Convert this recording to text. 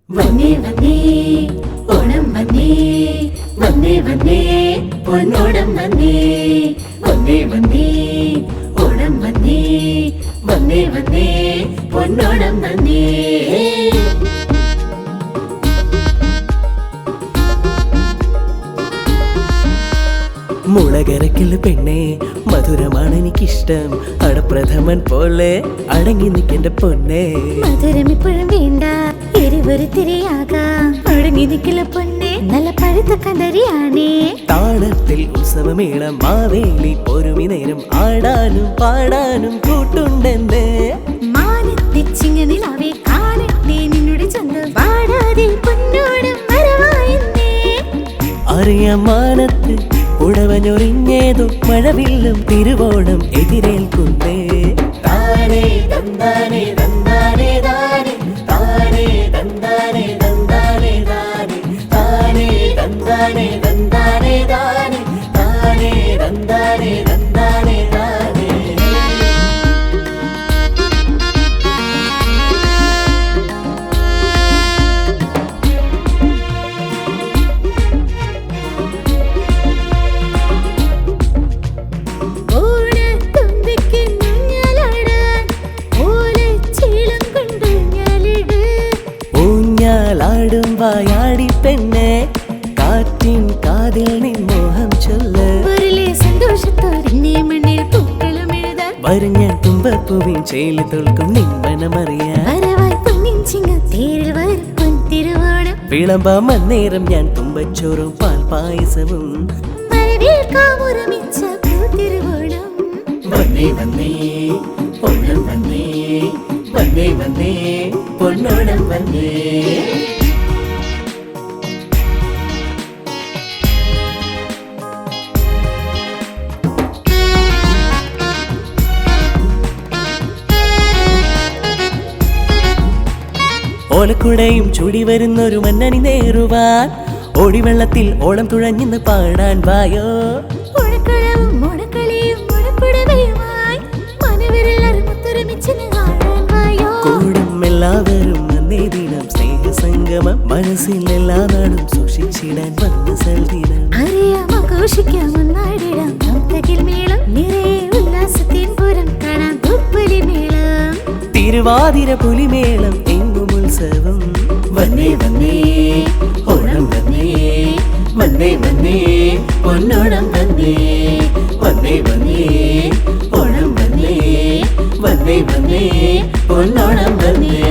വന്നേ വന്നേ ഓണം വന്നേ വന്നേ വന്നേ പൊന്നോണം വന്നേ വന്നേ വന്നേ ഓണം വന്നേ വന്നേ വന്നേ പൊന്നോണം വന്നേ മുളകരക്കില് പെണ്ണെ മധുരമാണ് എനിക്കിഷ്ടം അടപ്രഥമൻ പോലെ അടങ്ങി നിൽക്കേണ്ട പൊന്നെ മധുരം ഇപ്പോഴും വേണ്ട എരിവൊരു തിരയാകാം അടങ്ങി നിൽക്കില്ല പൊന്നെ നല്ല പഴുത്ത കണ്ടറിയാണേ താളത്തിൽ ഉത്സവമേളം മാവേലി പൊരുമി നേരം ആടാനും പാടാനും കൂട്ടുണ്ടെന്ന് മാനത്തിച്ചിങ്ങനിലാവേ കാണട്ടെ നിന്നുടെ ചന്തം പാടാതെ പൊന്നോണം വരവായെന്നേ അറിയാം മാനത്ത് ഉടവഞ്ഞൊറിഞ്ഞേതോ മഴവില്ലും തിരുവോണം എതിരേൽക്കുന്നേ താനേ തന്താനേ തന്താനേ താനേ താനേ തന്താനേ തന്താനേ താനേ താനേ തന്താനേ തന്താനേ താനേ താനേ തന്താനേ തന്താനേ താനേ ൂഞ്ഞാലാടും വായാടി പെണ്ണെ കാറ്റിൻ കാതിൽ നിൻ മോഹം ചൊല്ല് സന്തോഷത്തോടെ മണ്ണിൽ പൂക്കളും എഴുതാൻ വരും ഞാൻ തുമ്പപ്പൂവിൻ ചേലി തോൽക്കും നിന്മനമറിയാൻ വരവായി പൊന്നിൻ ചിങ്ങ തേരിൽ വരും പൊൻതിരുവോണം വിളമ്പാം അന്നേരം ഞാൻ തുമ്പച്ചോറും പാൽ പായസവും വരവേൽക്കാമൊരുമിച്ച പൂത്തിരുവോണം വന്നേ വന്നേ ഓണം വന്നേ വന്നേ വന്നേ പൊന്നോണം വന്നേ ഓലക്കുടയും ചൂടി വരുന്നൊരു മന്നനി നേറുവാൻ ഓടിവെള്ളത്തിൽ ഓളം തുഴഞ്ഞെന്ന് പാടാൻ വായോ ഓണക്കളവും ഓണക്കളിയും ഓണപ്പുടവയുമായി മനവരെല്ലാരും ഒത്തൊരുമിച്ചിന് കാണാൻ വായോ കൂടും എല്ലാവരും അന്നേ ദിനം സ്നേഹസംഗമം മനസ്സിൽ എല്ലാ നാടും സൂക്ഷിച്ചിടാൻ വന്ന സൽദിനം അറിയാം ആഘോഷിക്കാം ഒന്നാടിടാം തകിൽ മേളം നിറയെ ഉല്ലാസത്തിൻ പുരം കാണാം പുലി മേളം തിരുവാതിര പുലിമേളം എങ്ങും ഉത്സവം വന്നേ വന്നേ ഓണം വന്നേ വന്നേ വന്നേ പൊന്നോണം വന്നേ വന്നേ വന്നേ ഓണം വന്നേ വന്നേ വന്നേ പൊന്നോണം വന്നേ